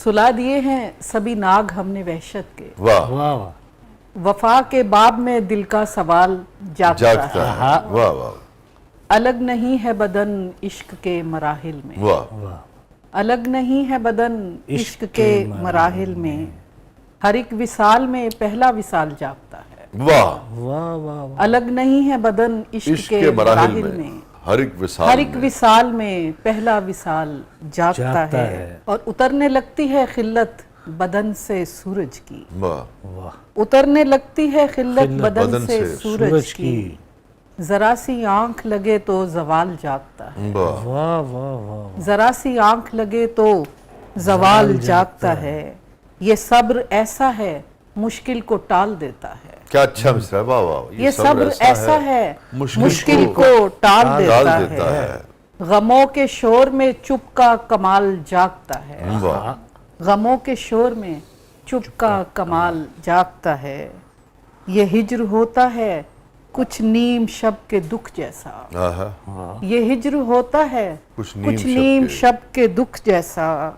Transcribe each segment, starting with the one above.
सुला दिए हैं सभी नाग हमने वहशत के, वाह वाह वाह, वफा के बाब में दिल का सवाल जागता जागता है, है, वाह वाह अलग नहीं है बदन इश्क के मराहिल में, वाह, अलग नहीं है बदन इश्क के मराहिल में, हर एक विसाल में पहला विसाल जागता है, वाह, वाह वाह, अलग नहीं है बदन इश्क इश्क के के मराहिल मराहिल में में, हर एक विसाल हर एक में, विसाल में पहला विसाल जागता जागता है है। और उतरने लगती है खिल्लत बदन से सूरज की, वाह वाह, उतरने लगती है खिल्लत बदन बदन से से सूरज की, जरा सी आंख लगे तो जवाल जागता है, वाह, वाह वाह वाह, जरा सी आंख लगे तो जवाल जागता है, ये सब्र ऐसा है मुश्किल को टाल देता है, क्या अच्छा मिसरा है, वाह वाह, ये सब्र ऐसा है मुश्किल को टाल देता है, गमों के शोर में चुप का कमाल जागता है, वाह, गमों के शोर में चुप का कमाल जागता है, ये हिज्र होता है कुछ नीम शब के दुख जैसा, आहा, ये हिज्र होता है कुछ कुछ नीम नीम शब शब के दुख जैसा,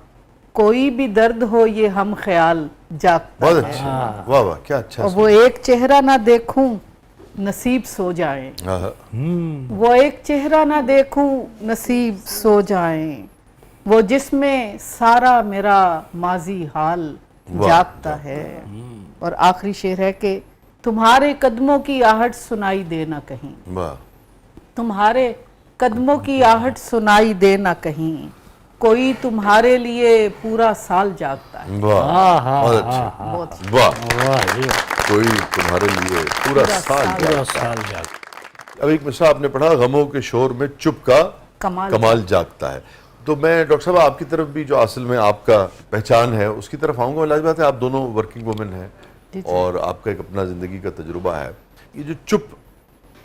कोई भी दर्द हो ये हम ख्याल जागता बहुत है, अच्छा, वाह वाह, क्या अच्छा और वो एक चेहरा ना देखूं नसीब सो जाए, आहा, वो एक चेहरा ना देखूं नसीब सो जाए, वो जिसमें सारा मेरा माजी हाल वाह, जागता है, और आखिरी शेर है कि तुम्हारे कदमों की आहट सुनाई दे ना कहीं, वाह, तुम्हारे कदमों की आहट सुनाई दे ना कहीं, कोई तुम्हारे लिए पूरा साल जागता है, वाह, बहुत अच्छा, बहुत वाह, वाह जी, कोई तुम्हारे लिए पूरा साल साल जागता पूरा है। साल जाग, अब एक मिसरा आपने पढ़ा, गमों के शोर में चुप का कमाल जागता है। तो मैं डॉक्टर साहब आपकी तरफ भी, जो असल में आपका पहचान है उसकी तरफ आऊँगा। मैं लाज़मी बात है, आप दोनों वर्किंग वुमेन हैं और आपका एक अपना ज़िंदगी का तजुर्बा है। ये जो चुप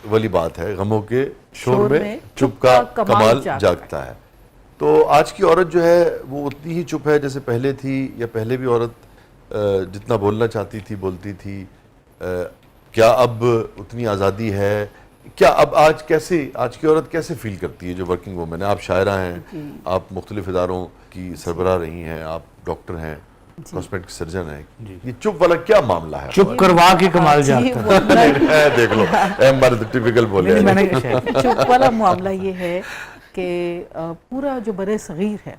वाली बात है, गमों के शोर में चुप का कमाल जागता है, तो आज की औरत जो है वो उतनी ही चुप है जैसे पहले थी, या पहले भी औरत जितना बोलना चाहती थी बोलती थी? क्या अब उतनी आज़ादी है? क्या अब आज की औरत कैसे फील करती है जो वर्किंग वुमेन है? आप शायरा हैं, आप मुख्तलिफ इदारों की सरबराह रही हैं, आप डॉक्टर हैं, कॉस्मेटिक सर्जन हैं, ये चुप वाला क्या मामला है? चुप करवा के कमाल जागता है। देख लो, मर्द टिपिकल बोले हैं। मैंने चुप वाला मामला ये है कि पूरा जो बड़े सगीर है,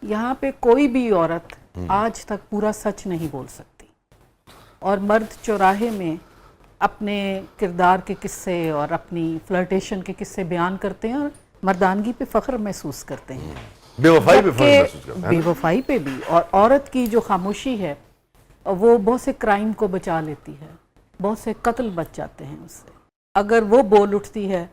यहाँ पे कोई भी औरत आज तक पूरा सच नहीं बोल सकती, और मर्द चौराहे में अपने किरदार के किस्से और अपनी फ्लर्टेशन के किस्से बयान करते हैं और मर्दानगी पे फख्र महसूस करते हैं, बेवफाई पे फख्र महसूस करते हैं। बेवफाई पे भी। और औरत की जो खामोशी है वो बहुत से क्राइम को बचा लेती है, बहुत से कत्ल बच जाते हैं उससे। अगर वो बोल उठती है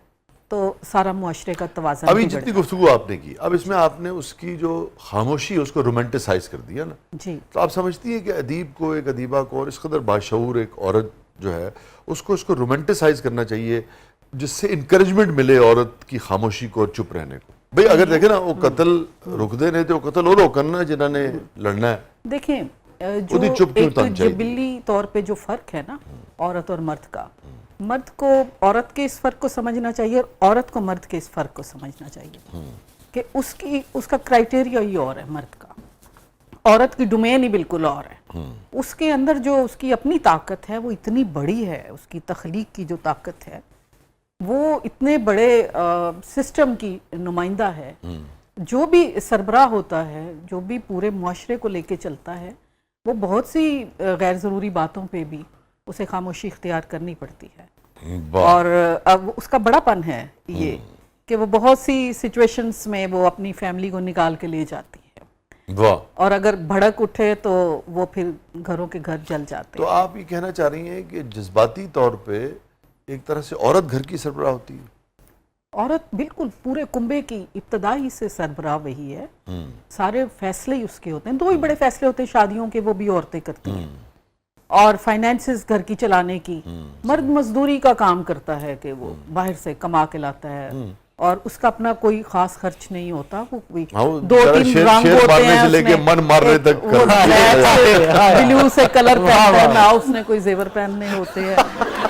तो सारा मुआशरे का तवाज़ुन अभी बिगड़ जितनी जाता गुफ्तगू आपने की, अब इसमें आपने उसकी जो खामोशी है उसको रोमांटिसाइज कर दिया ना। है। जी, तो आप समझती हैं कि अदीब को, एक अदीबा को, और इस कदर बाशऊर एक औरत जो है उसको रोमांटिसाइज करना चाहिए जिससे इंकरेजमेंट मिले औरत की खामोशी को और चुप रहने को। भाई अगर देखें ना, वो कत्ल रुक दे नहीं तो कत्ल और करना जिन्होंने लड़ना है। देखें उदी जो चुप क्यों एक तन चाहिए? जिबिली तौर पे जो फ़र्क है ना औरत और मर्द का, मर्द को औरत के इस फ़र्क को समझना चाहिए और औरत को मर्द के इस फ़र्क को समझना चाहिए कि उसका क्राइटेरिया ही और है मर्द का, औरत की डोमेन ही बिल्कुल और है। उसके अंदर जो उसकी अपनी ताकत है वो इतनी बड़ी है, उसकी तख्लीक की जो ताकत है वो इतने बड़े सिस्टम की नुमाइंदा है। जो भी सरबराह होता है, जो भी पूरे मुआशरे को लेके चलता है, वो बहुत सी गैर ज़रूरी बातों पे भी उसे खामोशी इख्तियार करनी पड़ती है। और अब उसका बड़ापन है ये कि वो बहुत सी सिचुएशंस में वो अपनी फैमिली को निकाल के ले जाती है, वाह। और अगर भड़क उठे तो वो फिर घरों के घर जल जाते तो हैं। आप ये कहना चाह रही हैं कि जज्बाती तौर पे एक तरह से औरत घर की सरबराह होती है? औरत बिल्कुल पूरे कुंबे की इब्तदाई से सरबराह वही है, सारे फैसले ही उसके होते हैं। दो ही बड़े फैसले होते हैं शादियों के, वो भी औरतें करती हैं, और फाइनेंसेस घर की चलाने की। मर्द मजदूरी का काम करता है कि वो बाहर से कमा के लाता है और उसका अपना कोई खास खर्च नहीं होता। वो कोई दो तीन रंग होते हैं से लेके मन मारने तक ब्लू से कलर पहनता है, ना उसने कोई जेवर पहनने होते हैं,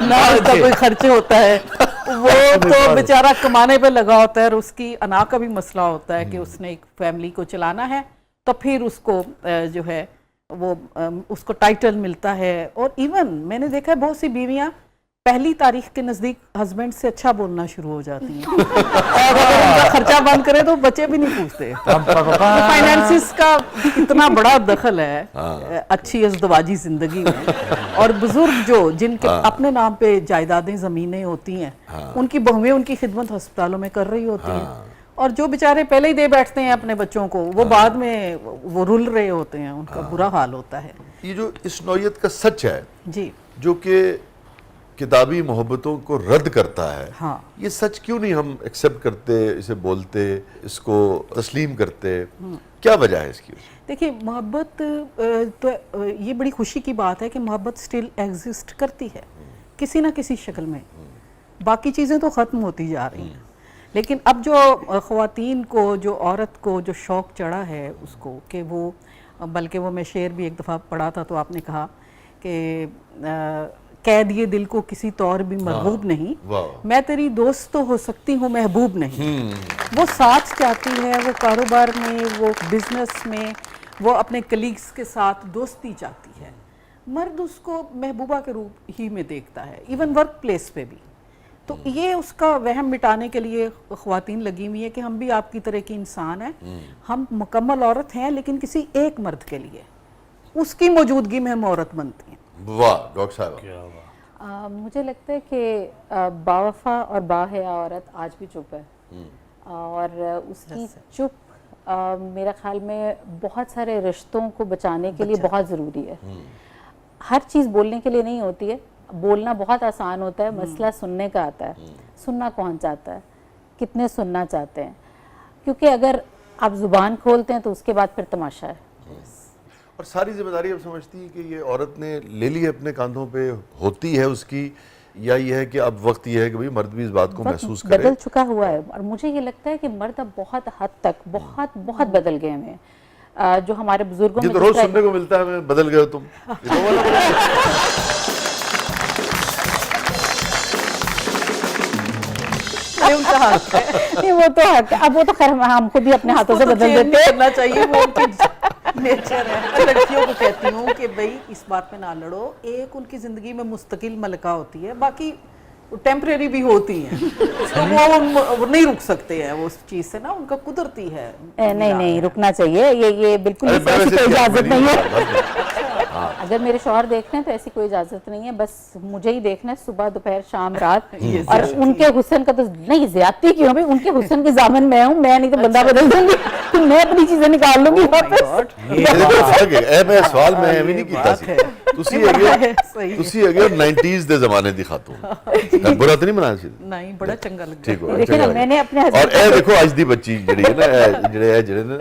ना उसका कोई खर्चे होता है। वो तो बेचारा कमाने पे लगा होता है और उसकी अना का भी मसला होता है कि उसने एक फैमिली को चलाना है तो फिर उसको जो है वो उसको टाइटल मिलता है। और इवन मैंने देखा है बहुत सी बीवियां पहली तारीख के नज़दीक हस्बैंड से अच्छा बोलना शुरू हो जाती हैं और अगर उनका खर्चा बंद करे तो बच्चे भी नहीं पूछते। फाइनेंसिस का भी इतना बड़ा दखल है अच्छी इज़्दवाजी ज़िंदगी में। और बुजुर्ग जो जिनके अपने नाम पे जायदादें ज़मीनें होती हैं, उनकी बहुएं उनकी खिदमत अस्पतालों में कर रही होती हैं, और जो बेचारे पहले ही दे बैठते हैं अपने बच्चों को, वो बाद में वो रुल रहे होते हैं, उनका बुरा हाल होता है। ये जो इस नौयत का सच है जी, जो कि किताबी मोहब्बतों को रद्द करता है, हाँ, ये सच क्यों नहीं हम एक्सेप्ट करते, इसे बोलते, इसको तस्लीम करते? क्या वजह है इसकी? देखिए मोहब्बत तो ये बड़ी खुशी की बात है कि मोहब्बत स्टिल एग्जिस्ट करती है किसी ना किसी शक्ल में। बाकी चीज़ें तो ख़त्म होती जा रही हैं, लेकिन अब जो ख़वातीन को, जो औरत को जो शौक़ चढ़ा है उसको कि वो, बल्कि वो मैं शेर भी एक दफ़ा पढ़ा था तो आपने कहा कि कैद ये दिल को किसी तौर भी महबूब नहीं, मैं तेरी दोस्त तो हो सकती हूँ महबूब नहीं। वो साथ चाहती है, वो कारोबार में, वो बिजनेस में, वो अपने कलीग्स के साथ दोस्ती चाहती है। मर्द उसको महबूबा के रूप ही में देखता है, इवन वर्क प्लेस पे भी। तो ये उसका वहम मिटाने के लिए ख़वातीन लगी हुई है कि हम भी आपकी तरह की इंसान हैं, हम मुकम्मल औरत हैं, लेकिन किसी एक मर्द के लिए, उसकी मौजूदगी में हम औरत बनती हैं। वाह डॉक्टर साहब। मुझे लगता है कि बावफा और बाहया औरत आज भी चुप है, और उसकी चुप मेरा ख्याल में बहुत सारे रिश्तों को बचाने के लिए बहुत ज़रूरी है। हर चीज़ बोलने के लिए नहीं होती है, बोलना बहुत आसान होता है, मसला सुनने का आता है। सुनना कौन चाहता है, कितने सुनना चाहते हैं, क्योंकि अगर आप ज़ुबान खोलते हैं तो उसके बाद फिर तमाशा है। और सारी जिम्मेदारी अब समझती है कि ये औरत ने ले ली है अपने कांधों पे, होती है उसकी, या ये है कि अब वक्त ये है कि भाई मर्द भी इस बात को महसूस करे? बदल चुका हुआ है, और मुझे ये लगता है कि मर्द अब बहुत हद तक बहुत बदल गए हैं। जो हमारे बुजुर्गों में तो रोज सुनने को मिलता है, मैं बदल गए तुम। उनका हक है। नहीं, वो तो हक है। अब वो तो खैर हमको भी अपने हाथों से बदल देते हैं। करना चाहिए, वो उनकी नेचर है। मैं लड़कियों को कहती हूँ कि भाई इस बात पे ना लड़ो, एक उनकी जिंदगी में मुस्तकिल मलका होती है, बाकी टेम्परेरी भी होती हैं, तो वो नहीं रुक सकते हैं वो उस चीज से ना, उनका कुदरती है। नहीं रुकना चाहिए, ये बिल्कुल ऐसी कोई इजाजत नहीं है। अगर मेरे शौहर देख रहे हैं तो ऐसी कोई इजाजत नहीं है, बस मुझे ही देखना है सुबह दोपहर शाम रात। और उनके हुस्न का तो नहीं, ज्यादती क्यों भाई, उनके हुस्न की जामन मैं हूँ, मैं नहीं तो बंदा बदल दूंगी, तो मैं अपनी चीजें निकाल लूंगी वापस। मैं सवाल मैं भी नहीं कीता सी, ਤੁਸੀਂ ਹੈਗੇ 90s ਦੇ ਜ਼ਮਾਨੇ ਦੀ ਖਾਤੂਨ, ਬੁਰਾ ਤਾਂ ਨਹੀਂ ਬਣਾਇਆ ਸੀ? ਨਹੀਂ, ਬੜਾ ਚੰਗਾ ਲੱਗਾ। ਠੀਕ ਹੋ, देखिए ना, मैंने अपने और ये देखो आज दी बच्ची ਜਿਹੜੀ ਹੈ ਨਾ, ਜਿਹੜੇ ਨੇ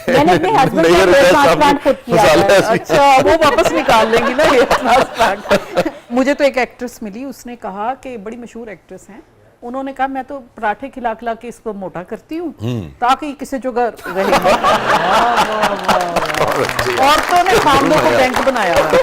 मैंने अपने हस्बैंड का हेयर ट्रांसप्लांट खुद किया है। अच्छा, वो वापस निकाल लेंगी ना हेयर ट्रांसप्लांट। मुझे तो एक एक्ट्रेस मिली, उसने कहा कि बड़ी मशहूर एक्ट्रेस हैं, उन्होंने कहा मैं तो पराठे खिला खिला के इसको मोटा करती हूँ ताकि किसी जगह रहे। औरतों ने खामदों को बैंक बनाया हुआ है।